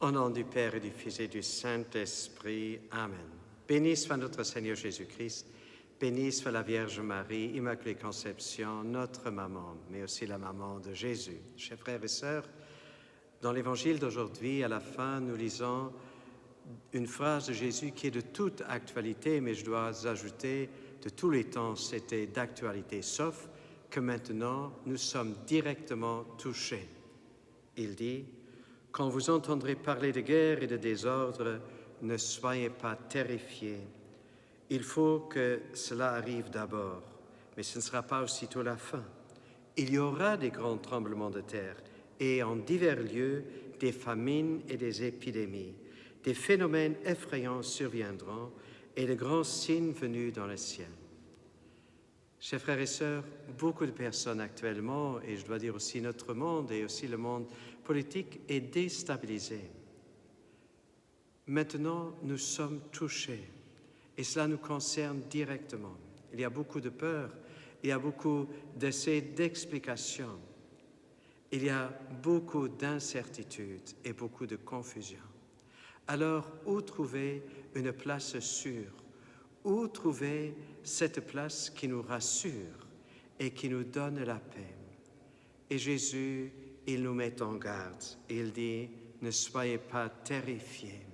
Au nom du Père et du Fils et du Saint-Esprit. Amen. Béni soit notre Seigneur Jésus-Christ, béni soit la Vierge Marie, Immaculée Conception, notre maman, mais aussi la maman de Jésus. Chers frères et sœurs, dans l'Évangile d'aujourd'hui, à la fin, nous lisons une phrase de Jésus qui est de toute actualité, mais je dois ajouter, de tous les temps, c'était d'actualité, sauf que maintenant, nous sommes directement touchés. Il dit: « Quand vous entendrez parler de guerre et de désordre, ne soyez pas terrifiés. Il faut que cela arrive d'abord, mais ce ne sera pas aussitôt la fin. Il y aura des grands tremblements de terre et en divers lieux des famines et des épidémies. Des phénomènes effrayants surviendront et de grands signes venus dans le ciel. » Chers frères et sœurs, beaucoup de personnes actuellement, et je dois dire aussi notre monde et aussi le monde politique, est déstabilisé. Maintenant, nous sommes touchés et cela nous concerne directement. Il y a beaucoup de peur, il y a beaucoup d'essais d'explication, il y a beaucoup d'incertitudes et beaucoup de confusion. Alors, où trouver une place sûre? Où trouver cette place qui nous rassure et qui nous donne la paix? Et Jésus, il nous met en garde. Il dit: « Ne soyez pas terrifiés. »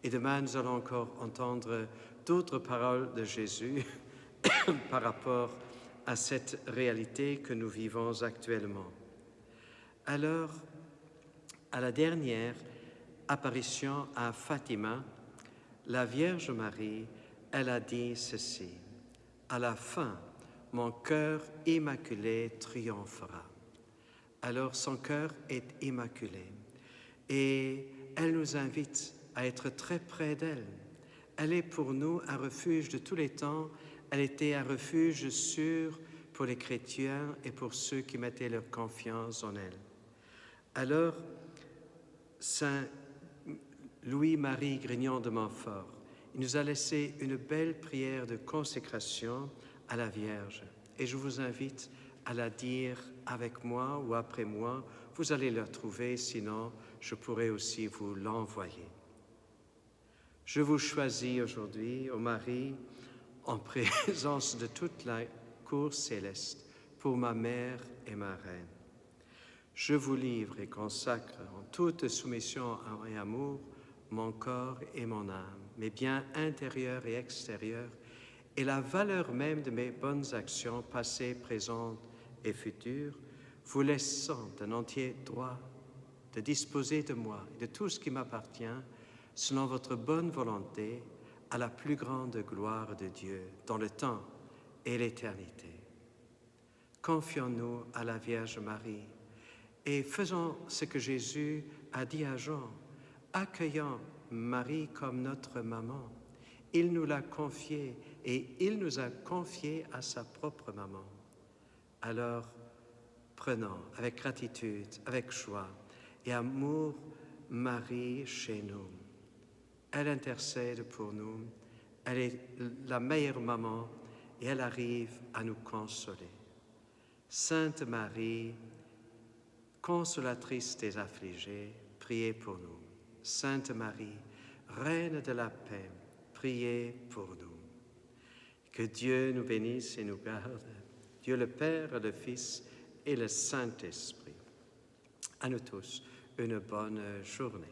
Et demain, nous allons encore entendre d'autres paroles de Jésus par rapport à cette réalité que nous vivons actuellement. Alors, à la dernière apparition à Fatima, la Vierge Marie, elle a dit ceci: « À la fin, mon cœur immaculé triomphera. » Alors son cœur est immaculé et elle nous invite à être très près d'elle. Elle est pour nous un refuge de tous les temps. Elle était un refuge sûr pour les chrétiens et pour ceux qui mettaient leur confiance en elle. Alors, Saint Louis-Marie Grignon de Montfort, il nous a laissé une belle prière de consécration à la Vierge. Et je vous invite à la dire avec moi ou après moi. Vous allez la trouver, sinon je pourrai aussi vous l'envoyer. Je vous choisis aujourd'hui, ô Marie, en présence de toute la cour céleste, pour ma mère et ma reine. Je vous livre et consacre en toute soumission et amour mon corps et mon âme, mes biens intérieurs et extérieurs, et la valeur même de mes bonnes actions passées, présentes et futures, vous laissant d'un entier droit de disposer de moi et de tout ce qui m'appartient, selon votre bonne volonté, à la plus grande gloire de Dieu, dans le temps et l'éternité. Confions-nous à la Vierge Marie et faisons ce que Jésus a dit à Jean: accueillons Marie comme notre maman. Il nous l'a confiée et il nous a confié à sa propre maman. Alors, prenons avec gratitude, avec joie et amour Marie chez nous. Elle intercède pour nous, elle est la meilleure maman et elle arrive à nous consoler. Sainte Marie, consolatrice des affligés, priez pour nous. Sainte Marie, Reine de la paix, priez pour nous. Que Dieu nous bénisse et nous garde, Dieu le Père, le Fils et le Saint-Esprit. À nous tous, une bonne journée.